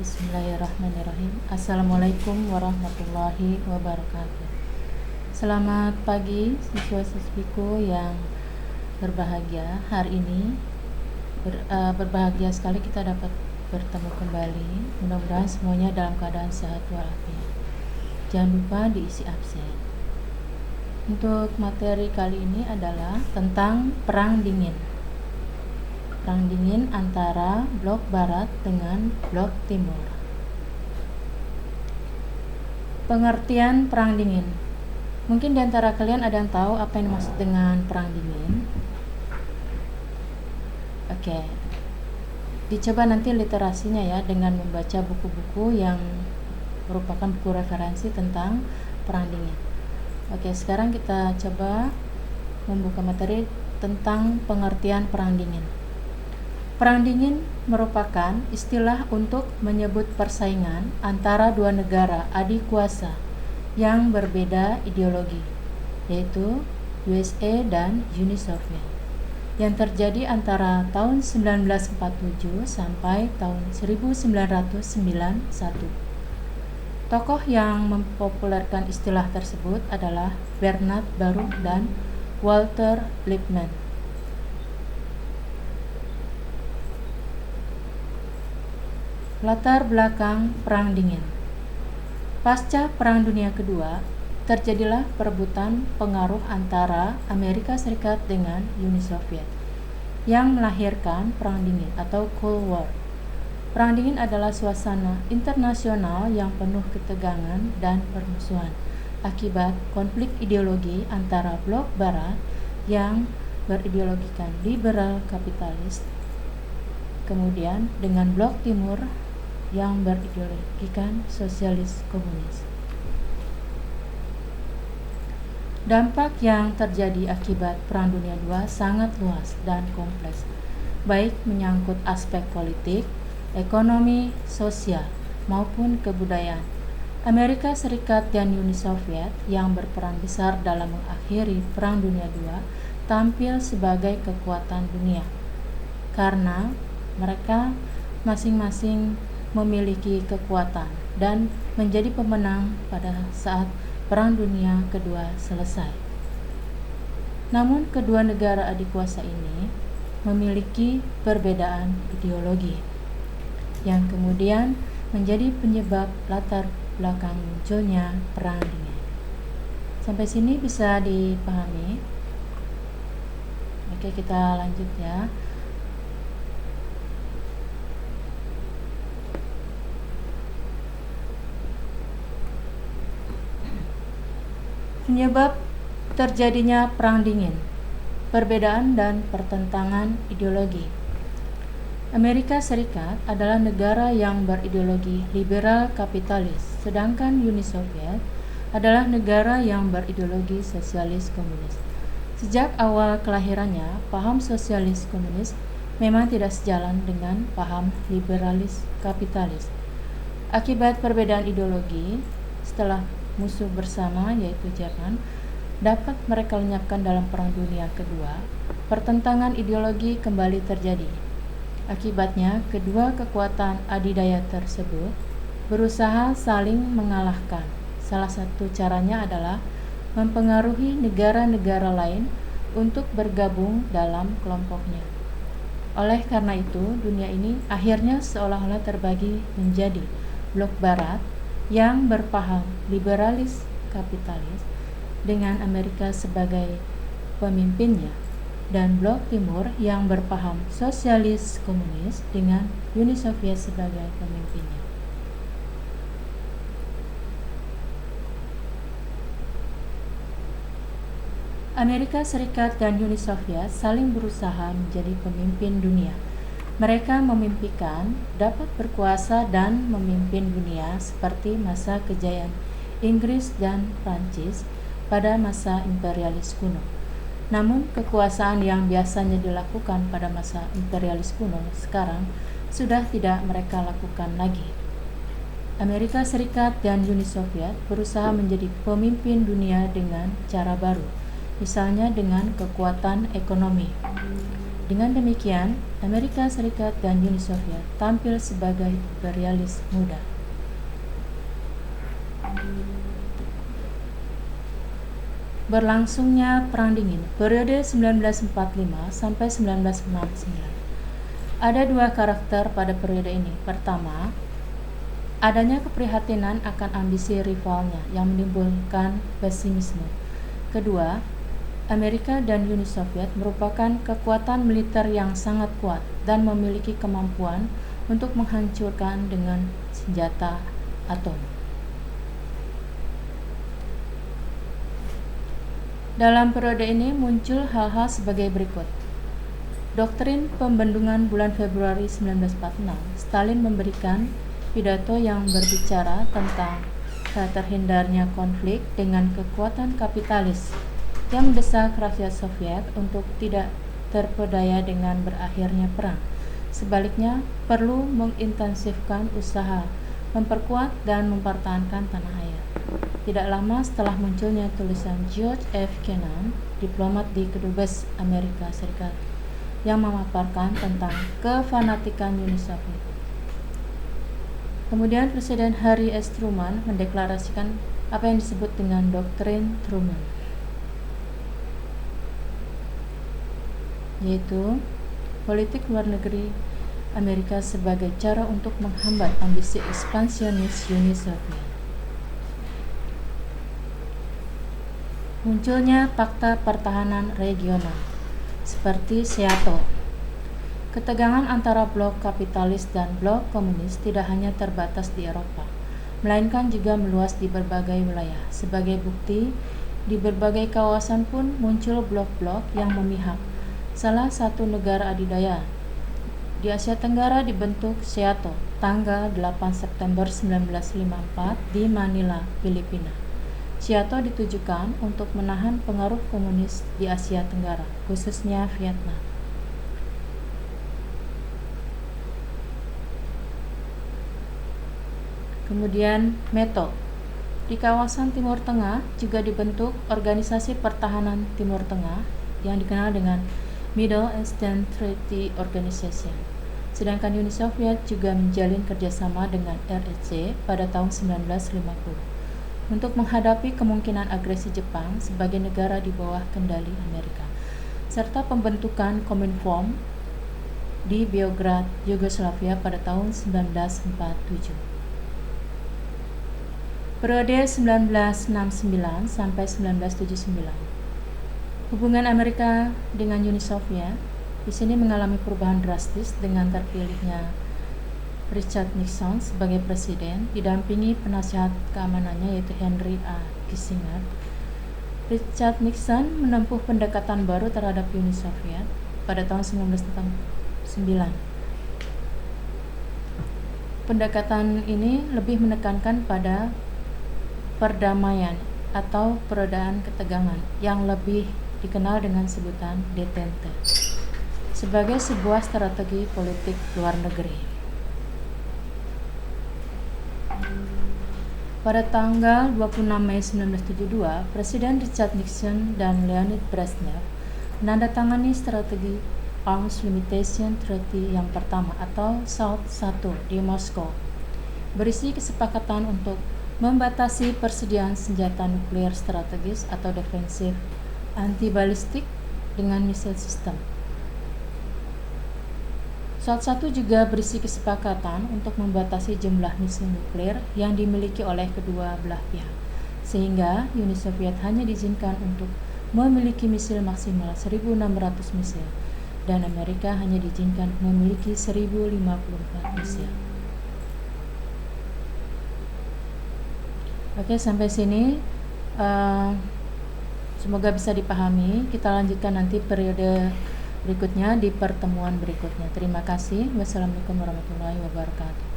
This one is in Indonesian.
Bismillahirrahmanirrahim. Assalamualaikum warahmatullahi wabarakatuh. Selamat pagi siswa-siswiku yang berbahagia. Hari ini berbahagia sekali kita dapat bertemu kembali. Mudah-mudahan semuanya dalam keadaan sehat walafiat. Jangan lupa diisi absen. Untuk materi kali ini adalah tentang Perang Dingin. Perang dingin antara blok barat dengan blok timur. Pengertian perang dingin. Mungkin di antara kalian ada yang tahu apa yang dimaksud dengan perang dingin? Oke. Dicoba nanti literasinya ya dengan membaca buku-buku yang merupakan buku referensi tentang perang dingin. Oke, sekarang kita coba membuka materi tentang pengertian perang dingin. Perang dingin merupakan istilah untuk menyebut persaingan antara dua negara adikuasa yang berbeda ideologi, yaitu USA dan Uni Soviet, yang terjadi antara tahun 1947 sampai tahun 1991. Tokoh yang mempopulerkan istilah tersebut adalah Bernard Baruch dan Walter Lippmann. Latar belakang Perang Dingin. Pasca Perang Dunia Kedua, terjadilah perebutan pengaruh antara Amerika Serikat dengan Uni Soviet yang melahirkan Perang Dingin atau Cold War. Perang Dingin adalah suasana internasional yang penuh ketegangan dan permusuhan akibat konflik ideologi antara blok barat yang berideologikan liberal kapitalis, kemudian dengan blok timur yang berideologikan sosialis komunis. Dampak yang terjadi akibat Perang Dunia II sangat luas dan kompleks, baik menyangkut aspek politik, ekonomi, sosial, maupun kebudayaan. Amerika Serikat dan Uni Soviet yang berperan besar dalam mengakhiri Perang Dunia II tampil sebagai kekuatan dunia, karena mereka masing-masing memiliki kekuatan dan menjadi pemenang pada saat Perang Dunia Kedua selesai. Namun kedua negara adikuasa ini memiliki perbedaan ideologi yang kemudian menjadi penyebab latar belakang munculnya Perang Dingin. Sampai sini bisa dipahami? Oke, kita lanjut ya. Penyebab terjadinya Perang Dingin, perbedaan dan pertentangan ideologi. Amerika Serikat adalah negara yang berideologi liberal kapitalis, sedangkan Uni Soviet adalah negara yang berideologi sosialis komunis. Sejak awal kelahirannya, paham sosialis komunis memang tidak sejalan dengan paham liberalis kapitalis. Akibat perbedaan ideologi, setelah musuh bersama yaitu Jerman dapat mereka lenyapkan dalam Perang Dunia Kedua, pertentangan ideologi kembali terjadi. Akibatnya, kedua kekuatan adidaya tersebut berusaha saling mengalahkan. Salah satu caranya adalah mempengaruhi negara-negara lain untuk bergabung dalam kelompoknya. Oleh karena itu, dunia ini akhirnya seolah-olah terbagi menjadi blok barat yang berpaham liberalis kapitalis dengan Amerika sebagai pemimpinnya, dan blok timur yang berpaham sosialis komunis dengan Uni Soviet sebagai pemimpinnya. Amerika Serikat dan Uni Soviet saling berusaha menjadi pemimpin dunia. Mereka memimpikan dapat berkuasa dan memimpin dunia seperti masa kejayaan Inggris dan Prancis pada masa imperialis kuno. Namun kekuasaan yang biasanya dilakukan pada masa imperialis kuno sekarang sudah tidak mereka lakukan lagi. Amerika Serikat dan Uni Soviet berusaha menjadi pemimpin dunia dengan cara baru, misalnya dengan kekuatan ekonomi. Dengan demikian, Amerika Serikat dan Uni Soviet tampil sebagai imperialis muda. Berlangsungnya Perang Dingin periode 1945 sampai 1969. Ada dua karakter pada periode ini. Pertama, adanya keprihatinan akan ambisi rivalnya yang menimbulkan pesimisme. Kedua, Amerika dan Uni Soviet merupakan kekuatan militer yang sangat kuat dan memiliki kemampuan untuk menghancurkan dengan senjata atom. Dalam periode ini muncul hal-hal sebagai berikut. Doktrin pembendungan bulan Februari 1946, Stalin memberikan pidato yang berbicara tentang terhindarnya konflik dengan kekuatan kapitalis yang mendesak rakyat Soviet untuk tidak terpedaya dengan berakhirnya perang. Sebaliknya, perlu mengintensifkan usaha memperkuat dan mempertahankan tanah air. Tidak lama setelah munculnya tulisan George F. Kennan, diplomat di Kedubes Amerika Serikat, yang memaparkan tentang kefanatikan Uni Soviet. Kemudian Presiden Harry S. Truman mendeklarasikan apa yang disebut dengan doktrin Truman, yaitu politik luar negeri Amerika sebagai cara untuk menghambat ambisi ekspansionis Uni Soviet. Munculnya fakta pertahanan regional seperti SEATO. Ketegangan antara blok kapitalis dan blok komunis tidak hanya terbatas di Eropa, melainkan juga meluas di berbagai wilayah. Sebagai bukti, di berbagai kawasan pun muncul blok-blok yang memihak salah satu negara adidaya. Di Asia Tenggara dibentuk SEATO tanggal 8 September 1954 di Manila, Filipina. SEATO ditujukan untuk menahan pengaruh komunis di Asia Tenggara, khususnya Vietnam. Kemudian METO. Di kawasan Timur Tengah juga dibentuk Organisasi Pertahanan Timur Tengah yang dikenal dengan Middle Eastern Treaty Organization. Sedangkan Uni Soviet juga menjalin kerjasama dengan REC pada tahun 1950 untuk menghadapi kemungkinan agresi Jepang sebagai negara di bawah kendali Amerika, serta pembentukan Kominform di Beograd, Yugoslavia pada tahun 1947. Periode 1969 sampai 1979. Hubungan Amerika dengan Uni Soviet di sini mengalami perubahan drastis dengan terpilihnya Richard Nixon sebagai presiden, didampingi penasihat keamanannya yaitu Henry A. Kissinger. Richard Nixon menempuh pendekatan baru terhadap Uni Soviet pada tahun 1969. Pendekatan ini lebih menekankan pada perdamaian atau peredaan ketegangan yang lebih dikenal dengan sebutan detente sebagai sebuah strategi politik luar negeri. Pada tanggal 26 Mei 1972, Presiden Richard Nixon dan Leonid Brezhnev menandatangani strategi Arms Limitation Treaty yang pertama atau SALT I di Moskow, berisi kesepakatan untuk membatasi persediaan senjata nuklir strategis atau defensif anti-balistik dengan misil sistem. SALT I juga berisi kesepakatan untuk membatasi jumlah misil nuklir yang dimiliki oleh kedua belah pihak, sehingga Uni Soviet hanya diizinkan untuk memiliki misil maksimal 1.600 misil, dan Amerika hanya diizinkan memiliki 1.054 misil. Oke, sampai sini semoga bisa dipahami. Kita lanjutkan nanti periode berikutnya di pertemuan berikutnya. Terima kasih. Wassalamualaikum warahmatullahi wabarakatuh.